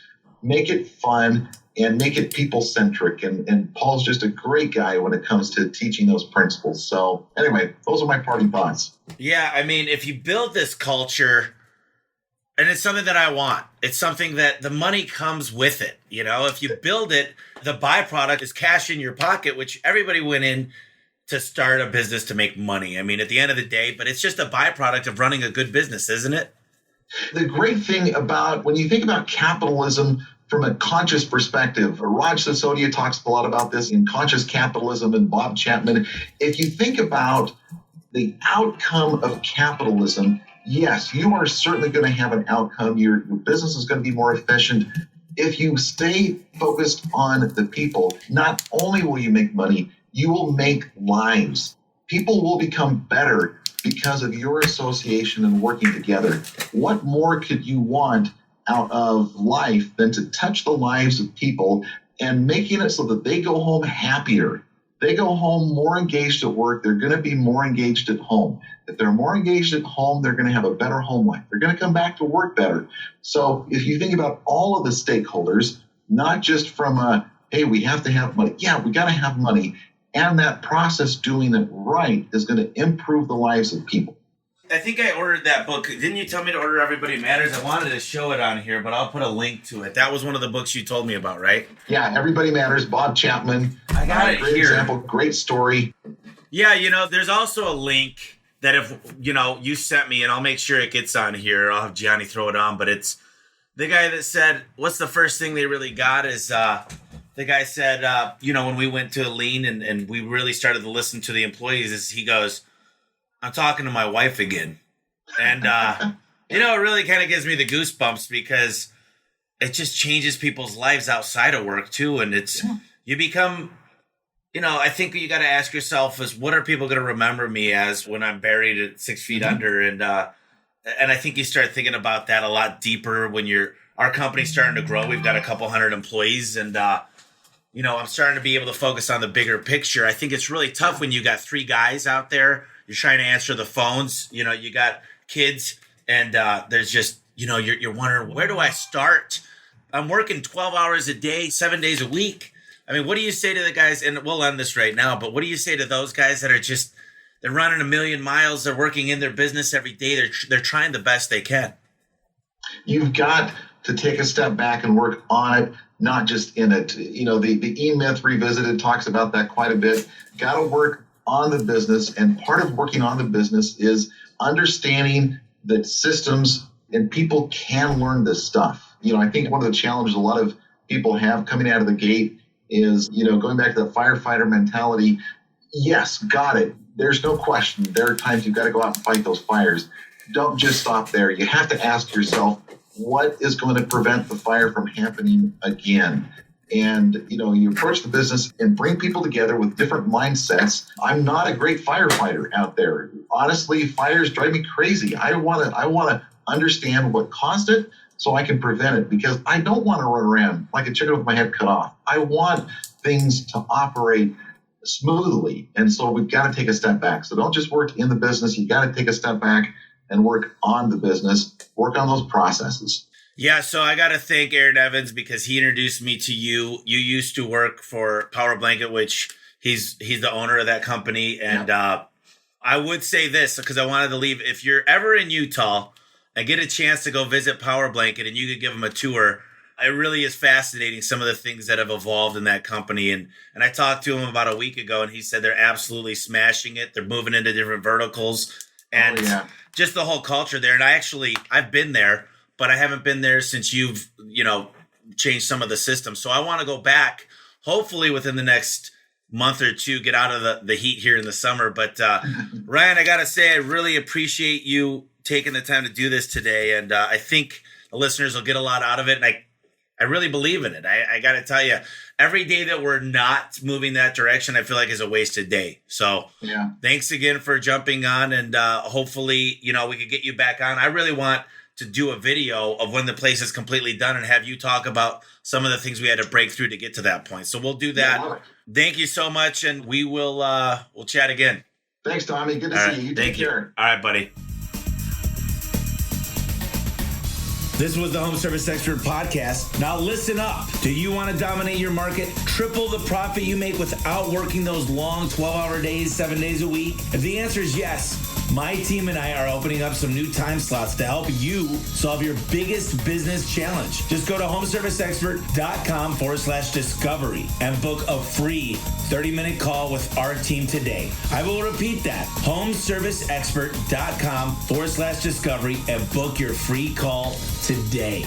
Make it fun and make it people-centric. And Paul's just a great guy when it comes to teaching those principles. So anyway, those are my parting thoughts. Yeah, I mean, if you build this culture, and it's something that I want, it's something that the money comes with it. If you build it, the byproduct is cash in your pocket, which everybody went in to start a business to make money. I mean, at the end of the day, but it's just a byproduct of running a good business, isn't it? The great thing about when you think about capitalism from a conscious perspective, Raj Sisodia talks a lot about this in Conscious Capitalism and Bob Chapman. If you think about the outcome of capitalism, yes, you are certainly going to have an outcome. Your business is going to be more efficient. If you stay focused on the people, not only will you make money, you will make lives. People will become better because of your association and working together. What more could you want out of life than to touch the lives of people and making it so that they go home happier? They go home more engaged at work. They're going to be more engaged at home. If they're more engaged at home, they're going to have a better home life. They're going to come back to work better. So if you think about all of the stakeholders, not just from hey, we have to have money. Yeah, we got to have money. And that process doing it right is going to improve the lives of people. I think I ordered that book. Didn't you tell me to order Everybody Matters? I wanted to show it on here, but I'll put a link to it. That was one of the books you told me about, right? Yeah, Everybody Matters, Bob Chapman. I got it great here. Example, great story. Yeah, there's also a link that if, you sent me, and I'll make sure it gets on here. I'll have Gianni throw it on, but it's the guy that said, what's the first thing they really got is the guy said, when we went to Lean and we really started to listen to the employees, is he goes, I'm talking to my wife again. And, it really kind of gives me the goosebumps because it just changes people's lives outside of work too. And you become, I think you got to ask yourself is what are people going to remember me as when I'm buried at 6 feet under? And I think you start thinking about that a lot deeper when our company's starting to grow. We've got a couple hundred employees and, I'm starting to be able to focus on the bigger picture. I think it's really tough when you got 3 guys out there. You're trying to answer the phones. You got kids, and there's just, you're wondering, where do I start? I'm working 12 hours a day, 7 days a week. I mean, what do you say to the guys? And we'll end this right now. But what do you say to those guys that are they're running 1,000,000 miles. They're working in their business every day. They're trying the best they can. You've got to take a step back and work on it, not just in it. The E-Myth Revisited talks about that quite a bit. Got to work on the business, and part of working on the business is understanding that systems and people can learn this stuff. I think one of the challenges a lot of people have coming out of the gate is, going back to the firefighter mentality. Yes, got it. There's no question. There are times you've got to go out and fight those fires. Don't just stop there. You have to ask yourself, what is going to prevent the fire from happening again? And, you approach the business and bring people together with different mindsets. I'm not a great firefighter out there. Honestly, fires drive me crazy. I want to understand what caused it so I can prevent it, because I don't want to run around like a chicken with my head cut off. I want things to operate smoothly. And so we've got to take a step back. So don't just work in the business. You've got to take a step back and work on the business, work on those processes. Yeah, so I got to thank Aaron Evans because he introduced me to you. You used to work for Power Blanket, which he's the owner of that company. And I would say this because I wanted to leave. If you're ever in Utah and get a chance to go visit Power Blanket and you could give them a tour, it really is fascinating some of the things that have evolved in that company. And I talked to him about a week ago, and he said they're absolutely smashing it. They're moving into different verticals and just the whole culture there. And I've been there, but I haven't been there since you've, changed some of the systems. So I want to go back, hopefully within the next month or two, get out of the heat here in the summer. But Ryan, I got to say, I really appreciate you taking the time to do this today. And I think the listeners will get a lot out of it. And I really believe in it. I got to tell you, every day that we're not moving that direction, I feel like is a wasted day. So thanks again for jumping on. And hopefully, we could get you back on. I really want to do a video of when the place is completely done and have you talk about some of the things we had to break through to get to that point. So we'll do that. Yeah, thank you so much. And we will we'll chat again. Thanks, Tommy. Good to see you. You take care. All right, buddy. This was the Home Service Expert Podcast. Now listen up. Do you want to dominate your market? Triple the profit you make without working those long 12-hour days, 7 days a week? If the answer is yes, my team and I are opening up some new time slots to help you solve your biggest business challenge. Just go to homeserviceexpert.com/discovery and book a free 30-minute call with our team today. I will repeat that, homeserviceexpert.com/discovery and book your free call today.